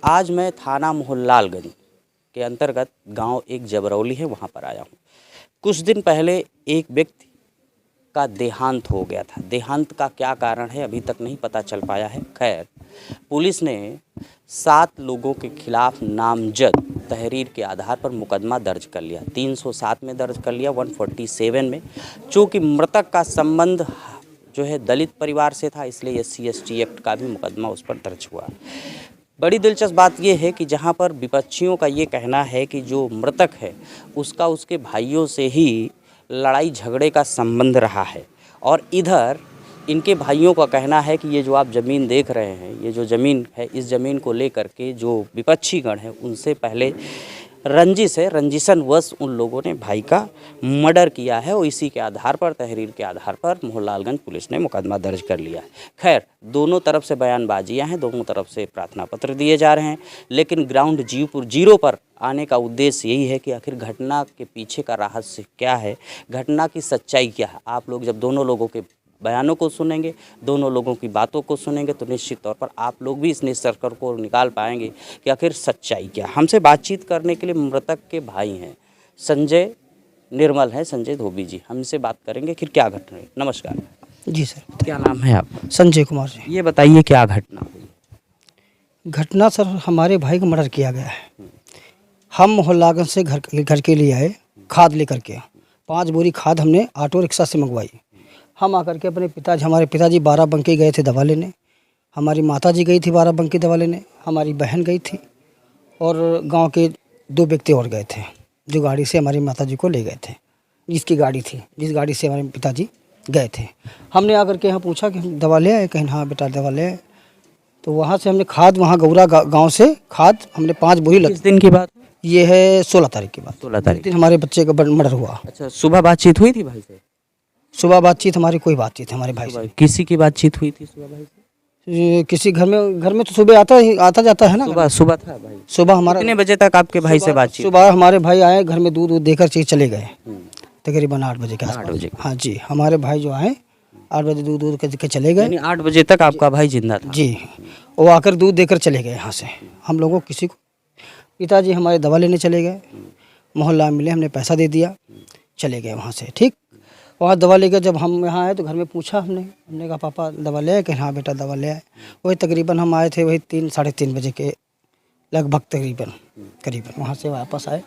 आज मैं थाना मोहनलालगंज के अंतर्गत गांव एक जबरौली है, वहां पर आया हूं। कुछ दिन पहले एक व्यक्ति का देहांत हो गया था। देहांत का क्या कारण है अभी तक नहीं पता चल पाया है। खैर, पुलिस ने 7 लोगों के खिलाफ नामजद तहरीर के आधार पर मुकदमा दर्ज कर लिया। 307 में दर्ज कर लिया, 147 में। चूँकि मृतक का संबंध जो है दलित परिवार से था, इसलिए SC/ST एक्ट का भी मुकदमा उस पर दर्ज हुआ। बड़ी दिलचस्प बात यह है कि जहां पर विपक्षियों का ये कहना है कि जो मृतक है उसका उसके भाइयों से ही लड़ाई झगड़े का संबंध रहा है, और इधर इनके भाइयों का कहना है कि ये जो आप ज़मीन देख रहे हैं, ये जो ज़मीन है, इस ज़मीन को लेकर के जो विपक्षीगण है उनसे पहले रंजिशन वश उन लोगों ने भाई का मर्डर किया है, और इसी के आधार पर, तहरीर के आधार पर मोहनलालगंज पुलिस ने मुकदमा दर्ज कर लिया है। खैर, दोनों तरफ से बयानबाजियां हैं, दोनों तरफ से प्रार्थना पत्र दिए जा रहे हैं, लेकिन ग्राउंड जीरो पर आने का उद्देश्य यही है कि आखिर घटना के पीछे का रहस्य क्या है, घटना की सच्चाई क्या है। आप लोग जब दोनों लोगों के बयानों को सुनेंगे, दोनों लोगों की बातों को सुनेंगे, तो निश्चित तौर पर आप लोग भी इस निष्कर्ष को निकाल पाएंगे कि आखिर सच्चाई क्या। हमसे बातचीत करने के लिए मृतक के भाई हैं, संजय निर्मल है, संजय धोबी जी। हम इनसे बात करेंगे आखिर क्या घटना है। नमस्कार जी सर। क्या नाम है आपका? संजय कुमार जी। ये बताइए क्या घटना हुई? घटना सर, हमारे भाई का मर्डर किया गया है। हम मोहल्लागंज से घर के लिए आए, खाद लेकर के 5 बोरी खाद हमने ऑटो रिक्शा से मंगवाई। हम आकर के हमारे पिताजी बाराबंकी गए थे दवा लेने, हमारी माताजी गई थी बाराबंकी दवा लेने, हमारी बहन गई थी, और गांव के 2 व्यक्ति और गए थे जो गाड़ी से हमारी माताजी को ले गए थे, जिसकी गाड़ी थी, जिस गाड़ी से हमारे पिताजी गए थे। हमने आकर के यहाँ पूछा कि हम दवा ले आए, कहीं हाँ बेटा दवा ले आए। तो वहाँ से हमने खाद, वहाँ गौरा गाँव से खाद हमने 5 बोरी। किस दिन की बात? ये है 16 तारीख की बात। 16 तारीख दिन हमारे बच्चे का मर्डर हुआ। अच्छा, सुबह बातचीत हुई थी भाई से? सुबह बातचीत हमारी कोई बातचीत है हमारे भाई से। किसी की बातचीत हुई थी सुबह भाई से? किसी घर में तो सुबह आता जाता है ना। सुबह था भाई। सुबह हमारा कितने बजे तक आपके भाई से बातचीत? सुबह हमारे भाई आए, घर में दूध देकर चले गए, तकरीबन 8 बजे के आसपास। हाँ जी, हमारे भाई जो आए 8 बजे दूध के चले गए। 8 बजे तक आपका भाई जिंदा था? जी, वो आकर दूध देकर चले गए यहाँ से। हम लोगों किसी को, पिताजी हमारे दवा लेने चले गए, मोहल्ला मिले, हमने पैसा दे दिया, चले गए वहाँ से। ठीक, वहाँ दवा लेकर जब हम यहाँ आए तो घर में पूछा हमने कहा पापा दवा ले आए? कि हाँ बेटा दवा ले आए। वही तकरीबन हम आए थे वही 3 साढ़े 3 बजे के लगभग करीबन वहाँ से वापस आए।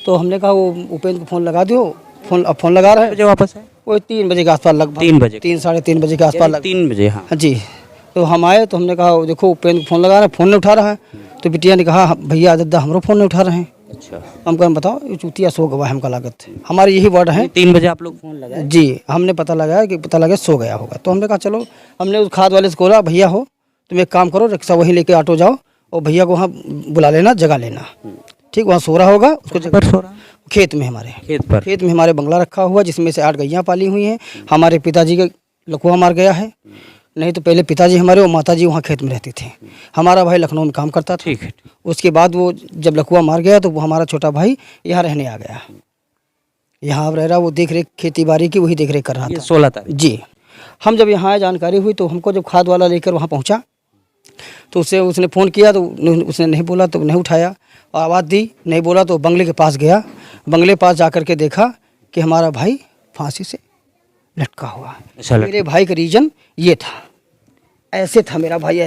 तो हमने कहा वो उपेंद्र को फ़ोन लगा दो। फ़ोन लगा रहा है। जो वापस आए वही 3 बजे के आसपास, लगभग 3 बजे, 3 साढ़े 3 बजे के आसपास, 3 बजे। हाँ जी। तो हम आए तो हमने कहा देखो उपेंद्र को फ़ोन लगा रहा है, फ़ोन नहीं उठा रहा है। तो बिटिया ने कहा भैया दादा हमरो फ़ोन नहीं उठा रहे हैं। अच्छा, हम कहा बताओ ये चूतिया सो गवा है, हमका लागत हमारे यही वर्ड है। 3 बजे आप लोग फ़ोन लगाए? जी, हमने पता लगा सो गया होगा। तो हमने कहा चलो, हमने उस खाद वाले से बोला भैया हो तुम एक काम करो, रिक्शा वहीं लेके ऑटो जाओ और भैया को वहाँ बुला लेना, जगह लेना। ठीक, वहाँ सो रहा होगा, उसको जगह पर सो रहा, खेत में, हमारे खेत में हमारे बंगला रखा हुआ, जिसमें से 8 गैयाँ पाली हुई हैं। हमारे पिताजी का लकुआ मार गया है, नहीं तो पहले पिताजी हमारे और माताजी वहाँ खेत में रहते थे। हमारा भाई लखनऊ में काम करता था। ठीक है। उसके बाद वो जब लकुआ मार गया तो वो हमारा छोटा भाई यहाँ रहने आ गया। यहाँ अब रह रहा, वो देख रेख खेती बाड़ी की वही देख रेख कर रहा था। 16 तारीख जी। हम जब यहाँ जानकारी हुई तो हमको जब खाद वाला लेकर वहाँ पहुँचा तो उसने फ़ोन किया तो उसने नहीं बोला तो नहीं उठाया, और आवाज़ दी नहीं बोला तो बंगले के पास गया। बंगले पास जा कर के देखा कि हमारा भाई फांसी से लटका हुआ है। मेरे भाई का रीजन ये था, ऐसे था मेरा भाई,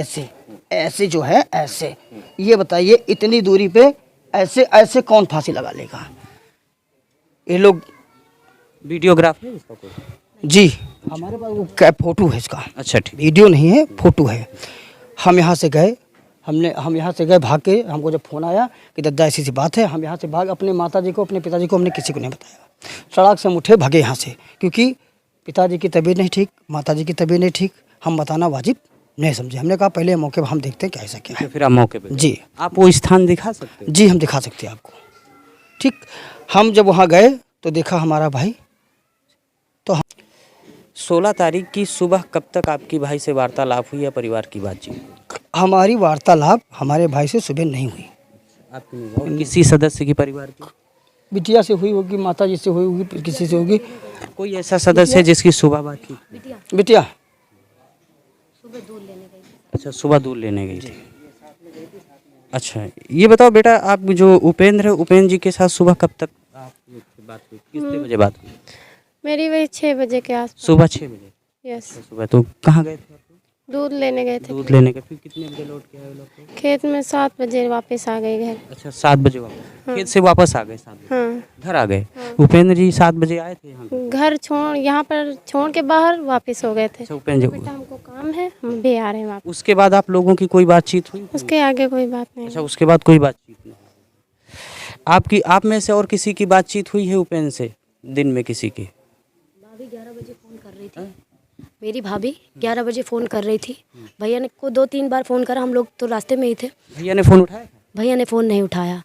ऐसे जो है ऐसे। ये बताइए इतनी दूरी पे ऐसे कौन फांसी लगा लेगा? ये लोग वीडियोग्राफ है इसका कोई? जी, हमारे पास वो क्या फोटो है इसका। अच्छा ठीक, वीडियो नहीं है, फोटो है। हम यहाँ से गए, हम यहाँ से गए भाग के। हमको जब फ़ोन आया कि दादा ऐसी सी बात है, हम यहाँ से भाग, अपने माताजी को अपने पिताजी को हमने किसी को नहीं बताया। सड़क से हम उठे भागे यहाँ से, क्योंकि पिताजी की तबीयत नहीं ठीक, माताजी की तबीयत नहीं ठीक, हम बताना वाजिब नहीं समझे। हमने कहा पहले मौके पर हम देखते हैं क्या ऐसा क्या है। फिर आप मौके पे? जी। आप वो स्थान दिखा सकते हैं? जी, हम दिखा सकते हैं आपको। ठीक, हम जब वहाँ गए तो देखा हमारा भाई। तो 16 तारीख की सुबह कब तक आपकी भाई से वार्तालाप हुई या परिवार की बातचीत? हमारी वार्तालाप हमारे भाई से सुबह नहीं हुई। आपकी किसी सदस्य की परिवार की? बिटिया से हुई होगी, माताजी से हुई होगी, किसी से होगी। कोई ऐसा सदस्य है जिसकी सुबह बात की? बिटिया सुबह दूध लेने गई। अच्छा, सुबह दूध लेने गई थी। अच्छा, ये बताओ बेटा, आप जो उपेंद्र है, उपेंद्र जी के साथ सुबह कब तक आपकी बात हुई, कितने बजे बात हुई? मेरी वही 6 बजे के आसपास। सुबह 6 बजे। यस। सुबह तो कहाँ गए थे आप लोग? दूध लेने गए थे दूध लेने के, फिर कितने बजे लौट के आए वो लोग? खेत में। 7 बजे वापस आ गए घर। अच्छा, 7 बजे वापस खेत से वापस आ गए? 7 बजे हाँ। घर आ गए? उपेंद्र जी 7 बजे आए थे यहाँ? घर छोड़, यहाँ पर छोड़ के बाहर वापस हो गए थे। अच्छा, उपेंद्र जी। बेटा हमको काम है, हम भी आ रहे हैं वापस। उसके बाद आप लोगों की कोई बातचीत हुई? उसके आगे कोई बात नहीं। अच्छा, उसके बाद कोई बातचीत नहीं। आपकी, आप में से और किसी की बातचीत हुई है उपेंद्र से दिन में किसी की? भाभी 11 बजे फ़ोन कर रही थी। मेरी भाभी 11 बजे फ़ोन कर रही थी। भैया ने को 2-3 बार फ़ोन करा, हम लोग तो रास्ते में ही थे। भैया ने फ़ोन उठाया? भैया ने फ़ोन नहीं उठाया,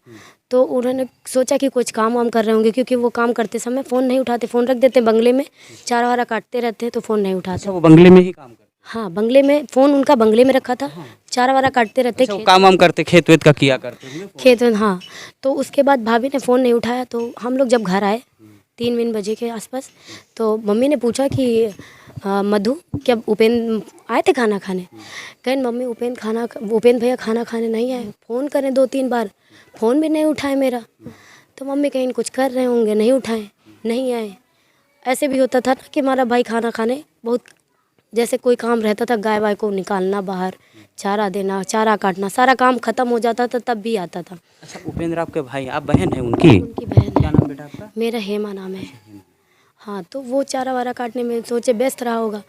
तो उन्होंने सोचा कि कुछ काम वाम कर रहे होंगे, क्योंकि वो काम करते समय फ़ोन नहीं उठाते, फ़ोन रख देते बंगले में, चारा वारा काटते रहते हैं तो फ़ोन नहीं उठाते। अच्छा, वो बंगले में ही काम करते? हाँ, बंगले में, फ़ोन उनका बंगले में रखा था, चारा वारा काटते रहते। अच्छा, वो काम वाम करते, खेत वेत का किया करते होंगे? खेत में, हाँ। तो उसके बाद भाभी ने फ़ोन नहीं उठाया, तो हम लोग जब घर आए 3 बजे के आसपास, तो मम्मी ने पूछा कि मधु, क्या उपेंद्र आए थे खाना खाने? कहें मम्मी उपेंद्र भैया खाना खाने नहीं आए, फ़ोन करें 2-3 बार, फ़ोन भी नहीं उठाए मेरा। तो मम्मी कहीं कुछ कर रहे होंगे, नहीं उठाए, नहीं आए। ऐसे भी होता था ना कि हमारा भाई खाना खाने बहुत, जैसे कोई काम रहता था, गाय वाय को निकालना बाहर, चारा देना, चारा काटना, सारा काम ख़त्म हो जाता था तब भी आता था। अच्छा, उपेंद्र आपके भाई, आप बहन है उनकी? उनकी बहन क्या है। नाम बेटा आपका? मेरा हेमा नाम है। हाँ, तो वो चारा वारा काटने में सोचे व्यस्त रहा होगा,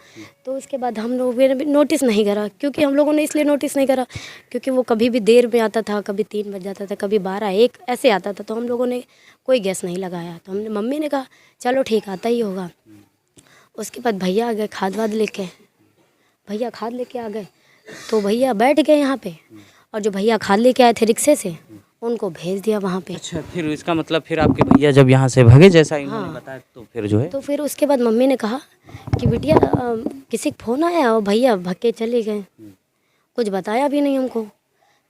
तो उसके बाद हम लोग ने भी नोटिस नहीं करा, क्योंकि हम लोगों ने इसलिए नोटिस नहीं करा क्योंकि वो कभी भी देर में आता था, कभी 3 बज जाता था, कभी 12-1 ऐसे आता था, तो हम लोगों ने कोई गैस नहीं लगाया। तो हमने, मम्मी ने कहा चलो ठीक, आता ही होगा। उसके बाद भैया आ गए खाद वाद लेके, भैया खाद लेके आ गए, तो भैया बैठ गए यहाँ पे, और जो भैया खाद लेके आए थे रिक्शे से, उनको भेज दिया वहाँ पे। अच्छा, फिर इसका मतलब फिर आपके भैया जब यहाँ से भागे, जैसा इन्होंने बताया, तो फिर जो है, तो फिर उसके बाद मम्मी ने कहा कि बिटिया किसी का फ़ोन आया और भैया भाग के चले गए, कुछ बताया भी नहीं हमको।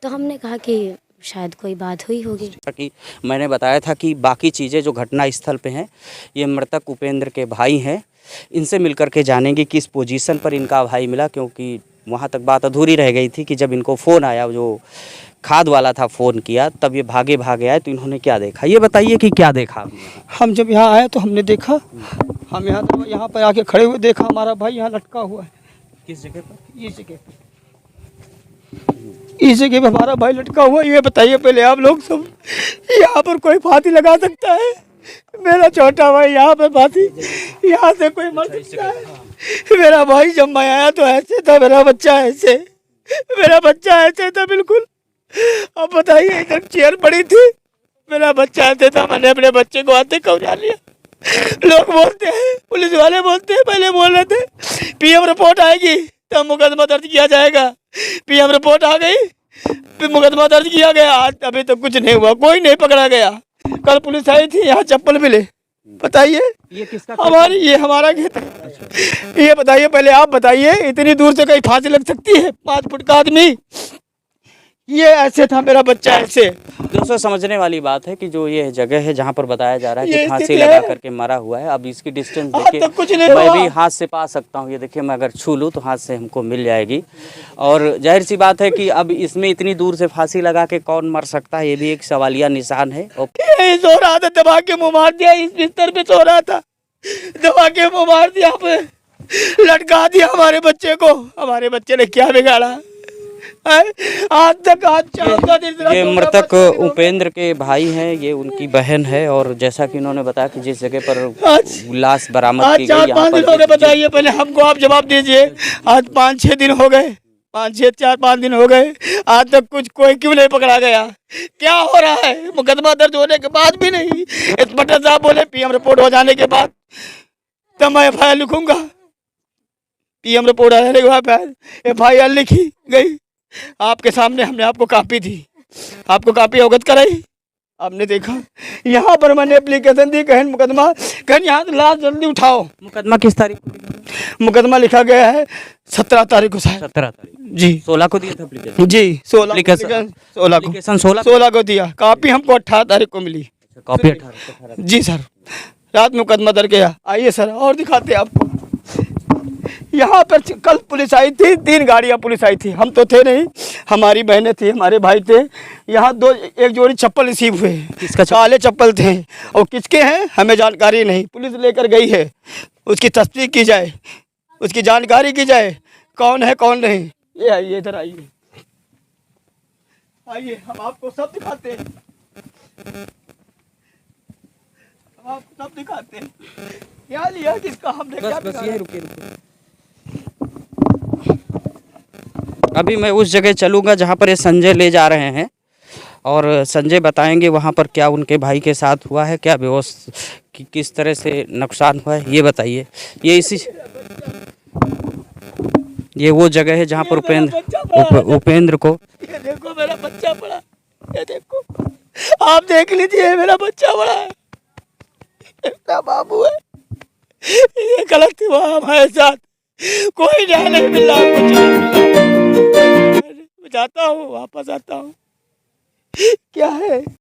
तो हमने कहा कि शायद कोई बात हुई होगी। कि मैंने बताया था कि बाकी चीज़ें जो घटना स्थल पे हैं, ये मृतक उपेंद्र के भाई हैं। इनसे मिलकर के जानेंगे किस पोजीशन पर इनका भाई मिला, क्योंकि वहाँ तक बात अधूरी रह गई थी कि जब इनको फ़ोन आया, जो खाद वाला था फ़ोन किया, तब ये भागे आए, तो इन्होंने क्या देखा, ये बताइए कि क्या देखा आपने? हम जब यहाँ आए तो हमने देखा, हम यहाँ पर आके खड़े हुए देखा, हमारा भाई यहाँ लटका हुआ है। किस जगह पर? इस जगह पे हमारा भाई लटका हुआ है। ये बताइए पहले आप लोग सब, यहाँ पर कोई फांसी लगा सकता है? मेरा छोटा भाई यहाँ पर फांसी, यहाँ से कोई मर सकता है? मेरा भाई जब मैं आया तो ऐसे था, मेरा बच्चा ऐसे था बिल्कुल। अब बताइए, इधर चेयर पड़ी थी, मेरा बच्चा ऐसे था, मैंने अपने बच्चे को आते कब जा लिया। लोग बोलते हैं, पुलिस वाले बोलते हैं, पहले बोल रहे थे पीएम रिपोर्ट आएगी तब मुकदमा दर्ज किया जाएगा। पीएम रिपोर्ट आ गई, फिर मुकदमा दर्ज किया गया, आज अभी तक कुछ नहीं हुआ, कोई नहीं पकड़ा गया। कल पुलिस आई थी, यहाँ चप्पल मिले। बताइए, ये किसका? ये हमारा खेत है। ये बताइए पहले आप बताइए, इतनी दूर से कहीं फांसी लग सकती है? 5 फुट का आदमी, ये ऐसे था मेरा बच्चा ऐसे। दोस्तों, समझने वाली बात है कि जो ये जगह है जहाँ पर बताया जा रहा है कि ये फांसी स्थिति लगा है। करके मरा हुआ है, अब इसकी डिस्टेंस आज देखिए, तक कुछ नहीं मैं हुआ। भी हाथ से पा सकता हूँ। ये देखिए, मैं अगर छू लूँ तो हाथ से हमको मिल जाएगी, और जाहिर सी बात है कि अब इसमें इतनी दूर से फांसी लगा के कौन मर सकता है, ये भी एक सवालिया निशान है। यही सो रहा था, दबा के मुँह मार दिया, इस बिस्तर पे सो रहा था, दबा के मुँह मार दिया, पे लटका दिया हमारे बच्चे को। हमारे बच्चे ने क्या बिगाड़ा? आज तक ये मृतक उपेंद्र के भाई हैं, ये उनकी बहन है, और जैसा कि उन्होंने बताया कि जिस जगह पर लाश बरामद की गई, यहाँ 4-5 दिन हो गए। बताइए पहले हमको, आप जवाब दीजिए। आज 5-6 दिन हो गए, 4-5 दिन हो गए, आज तक कोई क्यों नहीं पकड़ा गया? क्या हो रहा है? मुकदमा दर्ज होने के बाद भी नहीं। इंस्पेक्टर साहब बोले पीएम रिपोर्ट हो जाने के बाद तब मैं FIR लिखूंगा। पीएम रिपोर्ट आने के बाद FIR लिखी गई, आपके सामने हमने आपको कापी दी, आपको कापी अवगत कराई, आपने देखा। यहाँ पर मैंने एप्लीकेशन दी, कहन मुकदमा, कहन यहाँ से लाश जल्दी उठाओ। मुकदमा किस तारीख को? मुकदमा लिखा गया है 17 तारीख को शायद। 17 तारीख जी, 16 को दिया था एप्लीकेशन? जी 16 को दिया। कापी हमको 18 तारीख को मिली। कॉपी 18 जी सर, रात में मुकदमा दर्ज किया। आइए सर और दिखाते हैं आपको। यहाँ पर कल पुलिस आई थी, 3 गाड़ियाँ पुलिस आई थी, हम तो थे नहीं, हमारी बहनें थी, हमारे भाई थे। यहाँ एक जोड़ी चप्पल रिसीव हुए, किसका चप्पल? काले चप्पल थे, और किसके हैं हमें जानकारी नहीं। पुलिस लेकर गई है, उसकी तस्दीक की जाए, उसकी जानकारी की जाए, कौन है कौन नहीं। ये आइए, इधर आइए, आइए, हम आपको सब दिखाते हैं, हम आपको सब दिखाते हैं। क्या लिया किसका, हमने क्या बिगाड़ा? रुकिए। अभी मैं उस जगह चलूँगा जहाँ पर ये संजय ले जा रहे हैं, और संजय बताएंगे वहाँ पर क्या उनके भाई के साथ हुआ है, क्या व्यवस्था किस तरह से नुकसान हुआ है, ये बताइए। ये वो जगह है जहाँ पर उपेंद्र को, ये देखो मेरा बच्चा पड़ा, ये देखो, आप देख लीजिए, मेरा बच्चा पड़ा है, मेरा बाबू है। ये गलत हुआ हमारे साथ, कोई न्याय नहीं मिल रहा, कुछ नहीं मिल रहा। मैं जाता हूँ, वापस आता हूँ, क्या है।